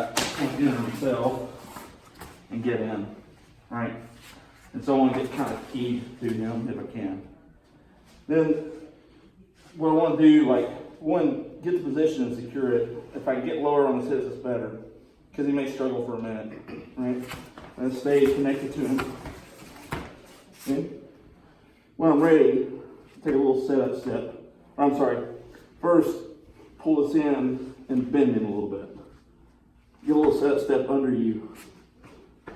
that, I want to enter himself and get in, right? And so I want to get kind of keyed to him if I can. Then what I want to do, like, one, get the position and secure it. If I can get lower on his hips, it's better, because he may struggle for a minute, right? And stay connected to him. Okay? When I'm ready, take a little setup step. I'm sorry, first pull this in and bend him a little bit. Get a little setup step under you.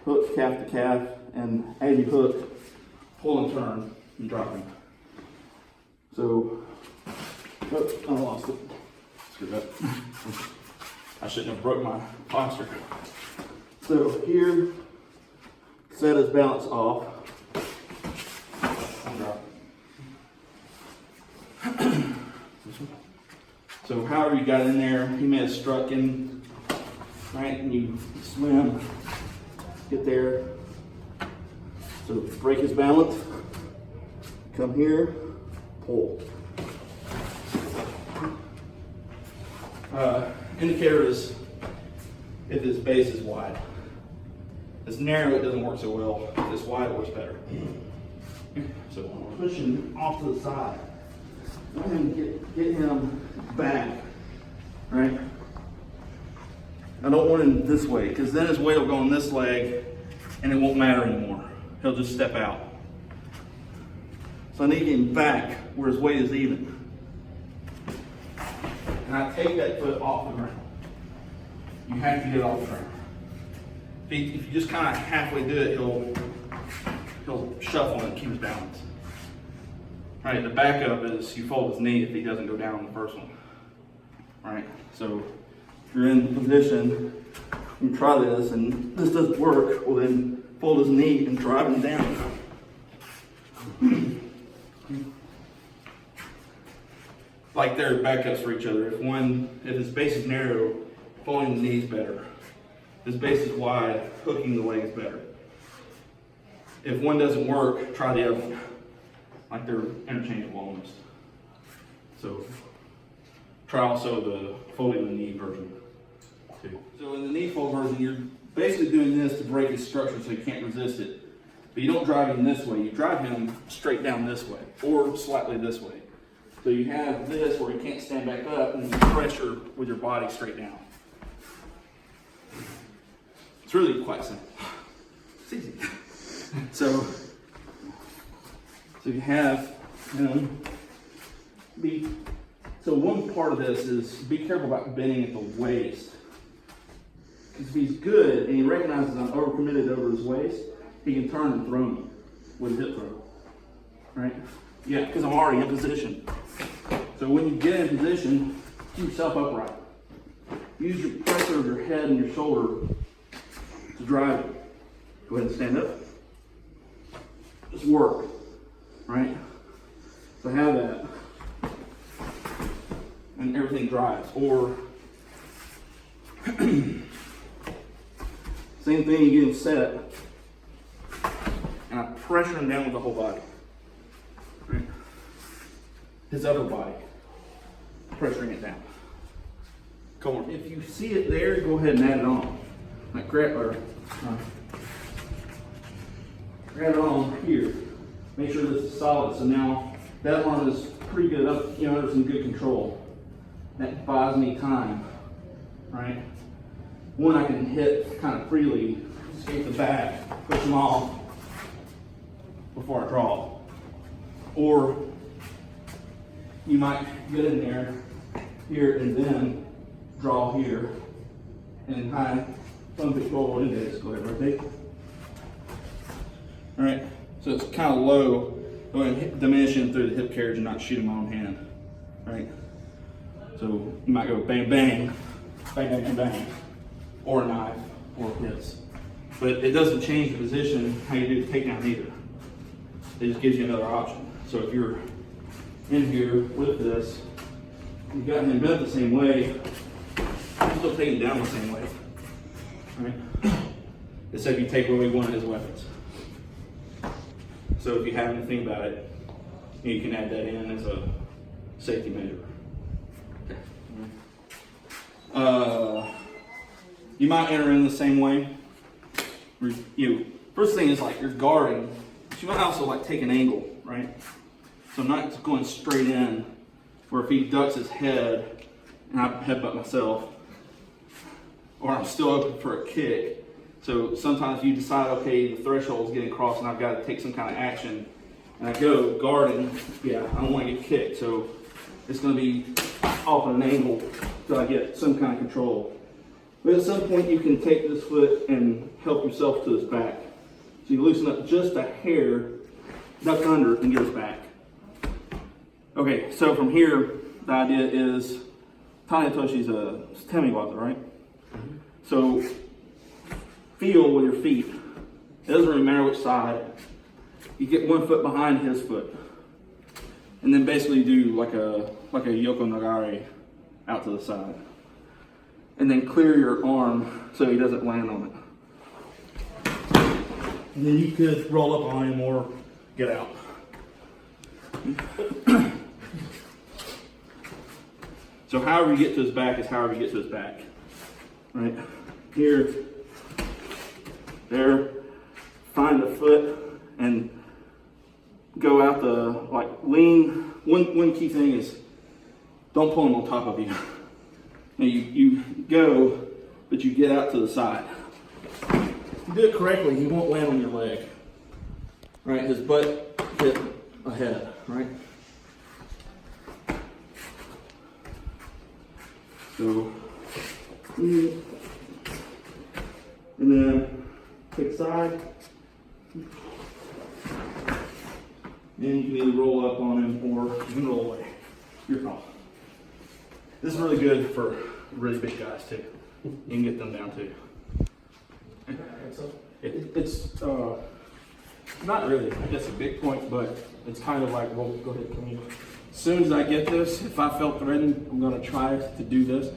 Hook calf to calf, and as you hook, pull and turn and drop him. So, oh, I lost it. Screwed up. I shouldn't have broke my posture. So here, set his balance off. And drop it. So however you got in there, he may have struck in, right? And you swim, get there. So break his balance, come here, pull. Indicator is if his base is wide. If it's narrow, it doesn't work so well. If it's wide, it works better. So I'm pushing off to the side. Go ahead and get him back, right? I don't want him this way, because then his weight will go on this leg and it won't matter anymore. He'll just step out. So I need him back where his weight is even. And I take that foot off the ground. You have to get it off the ground. If you just kind of halfway do it, he'll shuffle and keep his balance. All right, the backup is you fold his knee if he doesn't go down on the first one. All right, so if you're in the position, you try this and this doesn't work, well then fold his knee and drive him down. Like they're backups for each other. If his base is narrow, folding the knee is better. If his base is wide, hooking the leg is better. If one doesn't work, try the other one. Like they're interchangeable almost. So try also the folding the knee version too. So in the knee fold version, you're basically doing this to break his structure so he can't resist it. But you don't drive him this way, you drive him straight down this way or slightly this way. So you have this where he can't stand back up and you pressure with your body straight down. It's really quite simple. It's easy. So you have him so one part of this is be careful about bending at the waist. Because if he's good and he recognizes I'm overcommitted over his waist, he can turn and throw me with a hip throw. Right? Yeah, because I'm already in position. So when you get in position, keep yourself upright. Use your pressure of your head and your shoulder to drive it. Go ahead and stand up. Just work, right? So have that. And everything drives. Or, same thing, you get him set. And I pressure him down with the whole body. Right? His other body. Pressuring it down. Come on. If you see it there, go ahead and add it on. Like grab it on here. Make sure this is solid. So now that one is pretty good. There's some good control. That buys me time, right? One, I can hit kind of freely, escape the back, push them off before I draw. Or you might get in there here and then draw here and high thumb control index. Go ahead, rotate. All right, so it's kind of low. Go ahead and diminish him through the hip carriage and not shoot him on hand. All right. So you might go bang, bang, bang, bang, bang, bang, or a knife, or hits. But it doesn't change the position how you do the takedown either. It just gives you another option. So if you're in here with this, you got him bent the same way, you're still taking down the same way. Right? Except you take away one of his weapons. So if you have anything about it, you can add that in as a safety measure. You might enter in the same way. First thing is like you're guarding, but you might also like take an angle, right? So I'm not just going straight in, where if he ducks his head and I headbutt myself, or I'm still open for a kick. So sometimes you decide, okay, the threshold is getting crossed and I've got to take some kind of action. And I go guarding, yeah, I don't want to get kicked. So it's going to be off at an angle till I get some kind of control. But at some point you can take this foot and help yourself to his back. So you loosen up just a hair, duck under and get his back. Okay, so from here, the idea is Tani Toshi's a temiwaza, right? So feel with your feet. It doesn't really matter which side. You get one foot behind his foot. And then basically do like a yoko nagare out to the side. And then clear your arm so he doesn't land on it. And then you could roll up on him or get out. So however you get to his back is however you get to his back. Right? Here, there, find a foot and go out the, like lean. One key thing is don't pull him on top of you. Now you go, but you get out to the side. If you do it correctly, he won't land on your leg. Right? His butt hit ahead, right? So, and then take side. Then you can either roll up on him or you can roll away. Your call. This is really good for really big guys too. You can get them down too. It's not really, I guess, a big point, but it's kind of like, well, go ahead, come here. As soon as I get this, if I felt threatened, I'm gonna try to do this.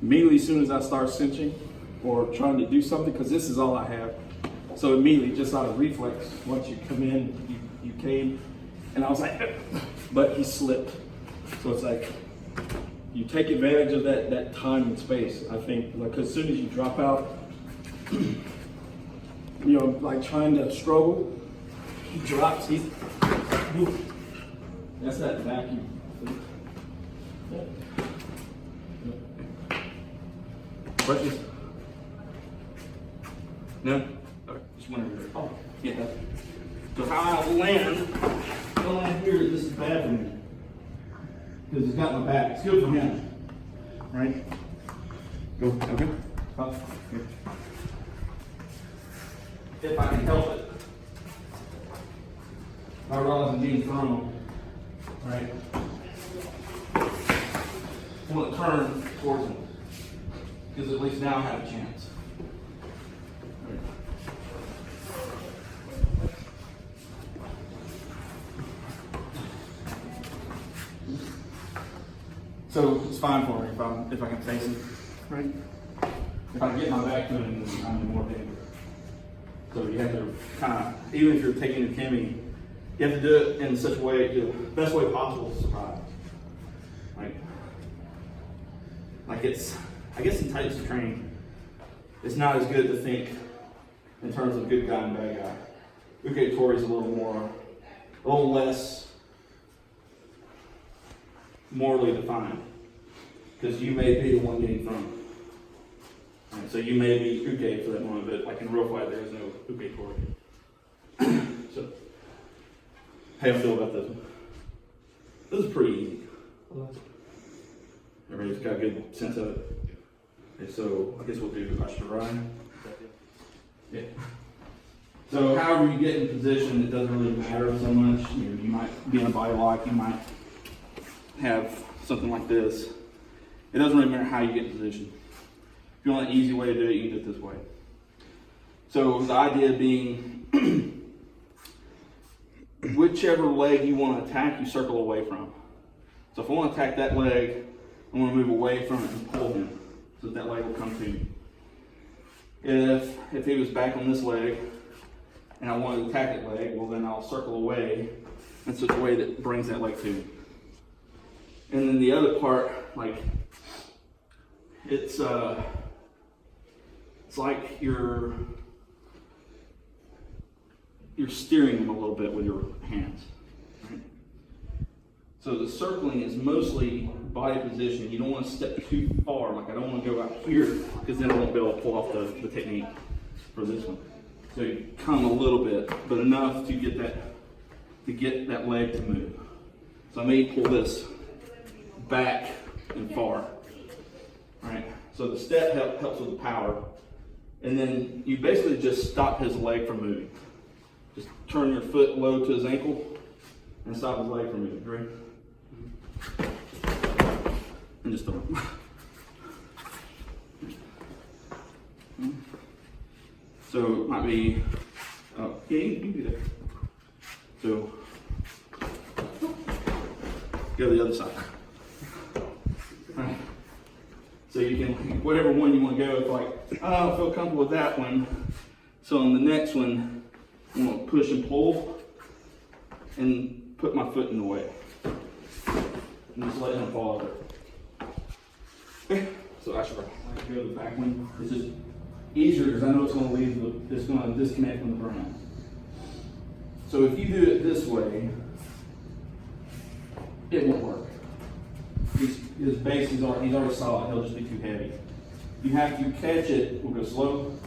Immediately, as soon as I start cinching or trying to do something, because this is all I have. So immediately, just out of reflex, once you come in, you came, and I was like, but he slipped. So it's like, you take advantage of that time and space, I think. Like, as soon as you drop out, you know, like trying to struggle, he drops, that's that vacuum. Questions? No? Okay, just wondering. Oh, yeah. So how I land here, this is bad for me. Because he's got my back. It's good for him. Right? Go, okay. Up. Here. If I can help it. If I realize I'm being thrown, right? I want to turn towards him. Because at least now I have a chance. Right. So it's fine for me if I can face him, right? If I get my back to him, then I'm in more danger. So you have to kind of, even if you're taking a Kimmy, you have to do it in such a way, the best way possible to survive, right? Like it's, I guess in types of training, it's not as good to think in terms of good guy and bad guy. Uke Tori is a little less morally defined, because you may be the one getting thrown. Right, so you may be Uke for that moment, but like in real fight, there is no Uke Tori. So, how do you feel about this one? This is pretty easy. Everybody's got a good sense of it. Okay, so I guess we'll do Ashirai. Yeah. So however you get in position, it doesn't really matter so much. You might be in a body lock, you might have something like this. It doesn't really matter how you get in position. If you want an easy way to do it, you can do it this way. So the idea being, whichever leg you want to attack, you circle away from. So if I want to attack that leg, I want to move away from it and pull him so that leg will come to me. If he was back on this leg and I wanted to attack that leg, well then I'll circle away in such a way that brings that leg to me. And then the other part, like, it's it's like you're steering them a little bit with your hands. Right? So the circling is mostly body position. You don't want to step too far. Like I don't want to go out here because then I won't be able to pull off the technique for this one. So you come a little bit, but enough to get that leg to move. So I may pull this back and far. Right? So the step helps with the power. And then you basically just stop his leg from moving. Just turn your foot low to his ankle and stop his leg from moving. Right? And just throw it. So it might be, yeah, you can do that. So go to the other side. Right. So you can, whatever one you want to go with, like, oh, I don't feel comfortable with that one. So on the next one, I'm going to push and pull and put my foot in the way. And just let him fall over. Okay, so I should go to the back one. It's just easier because I know it's going to leave, it's going to disconnect from the ground. So if you do it this way, it won't work. His base he's already solid, he'll just be too heavy. You have to catch it, we'll go slow,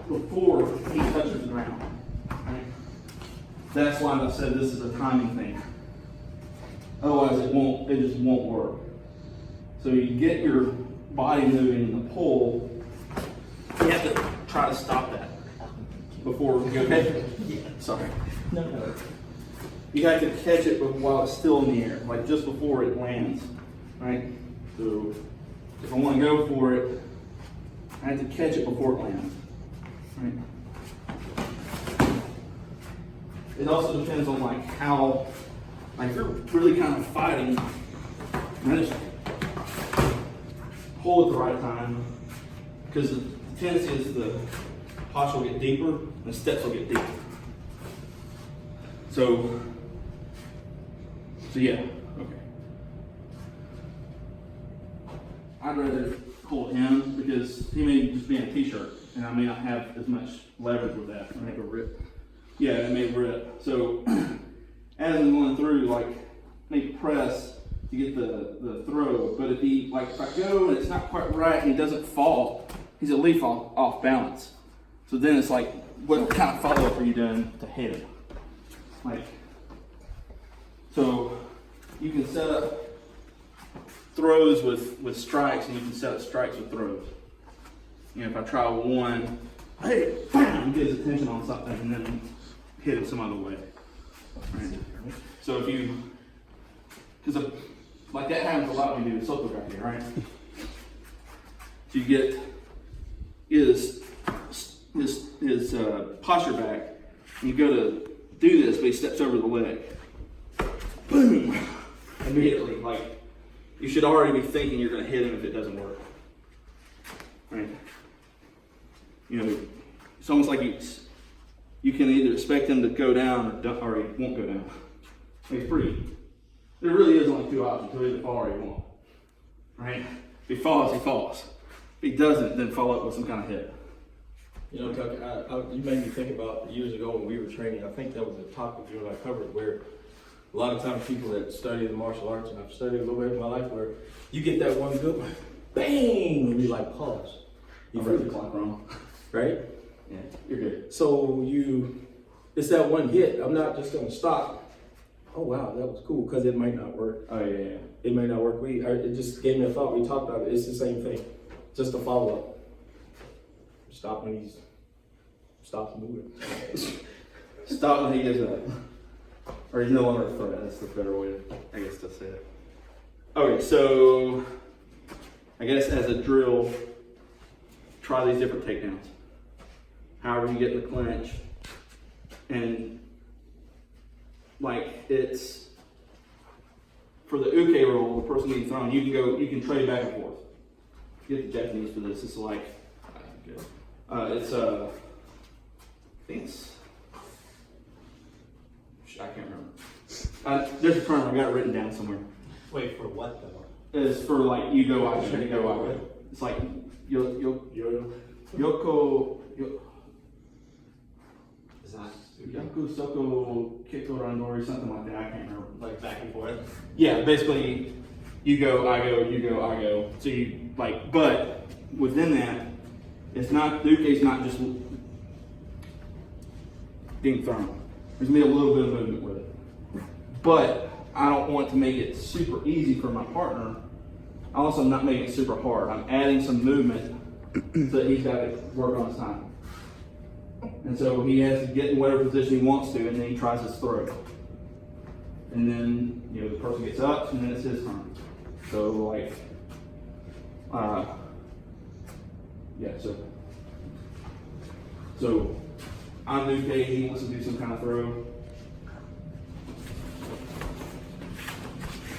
before he touches the ground. Right? That's why I said this is a timing thing. Otherwise it just won't work. So you get your body moving in the pull, you have to try to stop that before we go. Okay? Sorry. No. You have to catch it while it's still in the air, like just before it lands, right? So if I want to go for it, I have to catch it before it lands, right? It also depends on like how, like if you're really kind of fighting, I just pull at the right time, because the tendency is the posture will get deeper and the steps will get deeper. So yeah, okay. I'd rather pull him because he may just be in a t-shirt and I may not have as much leverage with that. Make a rip. Yeah, it may rip. So as I'm going through, like, maybe press to get the throw, but if I go and it's not quite right and he doesn't fall, he's at least off balance. So then it's like, what kind of follow-up are you doing to hit it? Like, so you can set up throws with strikes, and you can set up strikes with throws. You know, if I try one, hey, bam, get his attention on something, and then hit it some other way. Right? So if you, because like that happens a lot when you do the circle right here, right? So you get his posture back, and you go to do this, but he steps over the leg. Boom! Immediately, like, you should already be thinking you're going to hit him if it doesn't work. Right? You know, it's almost like you can either expect him to go down or he won't go down. It's pretty. There really is only two options. He'll either fall or he won't. Right? If he falls, he falls. If he doesn't, then follow up with some kind of hit. You know, Tuck, you made me think about years ago when we were training. I think that was a topic you and I covered where a lot of times people that study the martial arts, and I've studied a little bit in my life, where you get that one good one, bang, and you like pause. You read the clock wrong. Right? Yeah, you're good. So it's that one hit. I'm not just going to stop. Oh, wow, that was cool, because it might not work. Oh, yeah. It may not work. It just gave me a thought. We talked about it. It's the same thing. Just a follow-up. Stop when he stops moving. Stop when he gives up. Or he's no longer a threat. That's the better way, I guess, to say it. Okay, so I guess as a drill, try these different takedowns. However you get in the clinch. And like it's for the uke roll, the person being thrown, you can trade back and forth. Get the Japanese for this. It's like it's I think it's I can't remember. There's a term I got it written down somewhere. Wait, for what though? It's for like you go out, you go out. It's like Yaku Soko Kiko Randori, something like that. I can't remember. Like back and forth. Yeah, basically, you go, I go, you go, I go. So you like, but within that, it's not, the uke's not just being thrown. There's gonna be a little bit of movement with it. But I don't want to make it super easy for my partner. I also am not making it super hard. I'm adding some movement so that he's got to work on his time. And so he has to get in whatever position he wants to, and then he tries his throw. And then, you know, the person gets up, and then it's his turn. So, like, yeah, so I'm Uke, he wants to do some kind of throw.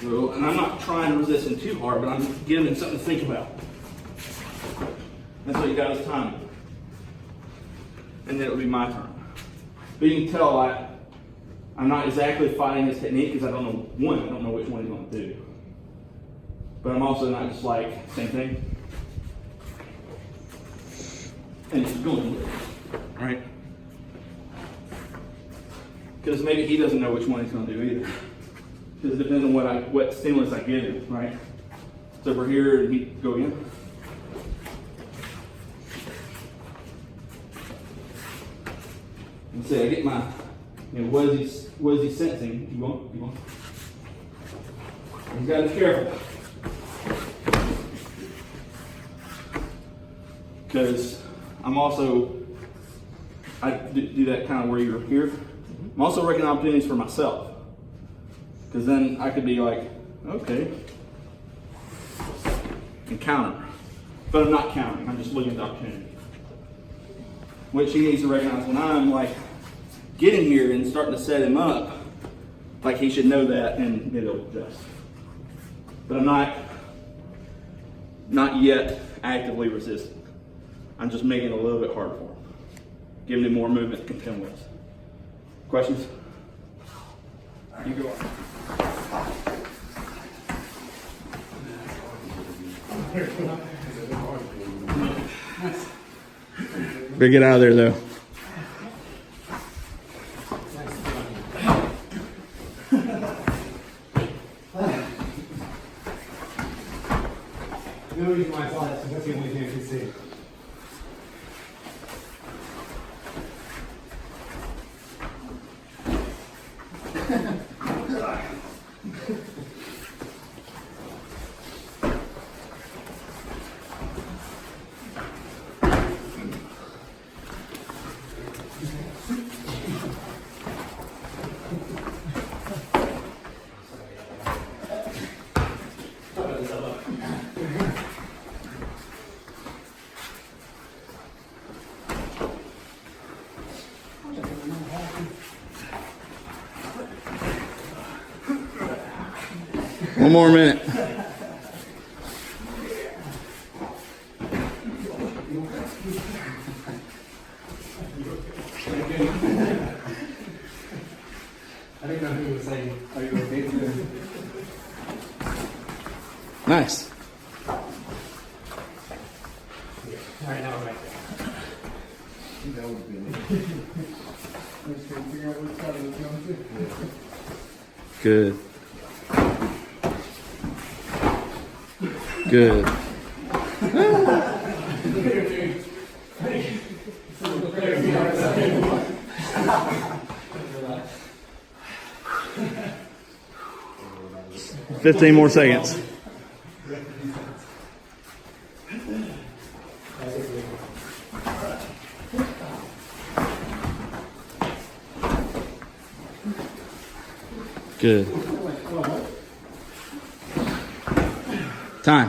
So, and I'm not trying to resist him too hard, but I'm giving him something to think about. That's what you got is timing. And then it'll be my turn. But you can tell I'm not exactly fighting his technique because I don't know which one he's going to do. But I'm also not just like, same thing. And just going with it, right? Because maybe he doesn't know which one he's going to do either. Because it depends on what stimulus I give him, right? So we're here and he go again. And say I get my, you know, what is he sensing? Keep going. He's got to be careful. Because I do that kind of where you're here. I'm also recognizing opportunities for myself. Because then I could be like, okay, and counter. But I'm not countering, I'm just looking at the opportunity. Which he needs to recognize when I'm like getting here and starting to set him up, like he should know that and it'll adjust. But I'm not yet actively resisting. I'm just making it a little bit harder for him. Giving him more movement to contend with. Questions? You go on. Better get out of there, though. The only reason why I saw that is that's the only thing I could see. One more minute. I didn't know who was saying, are you okay? Nice. All right, now we're back. That would be neat. I'm just trying to figure out which side it was going to. Good. Good. 15 more seconds. Good. Time.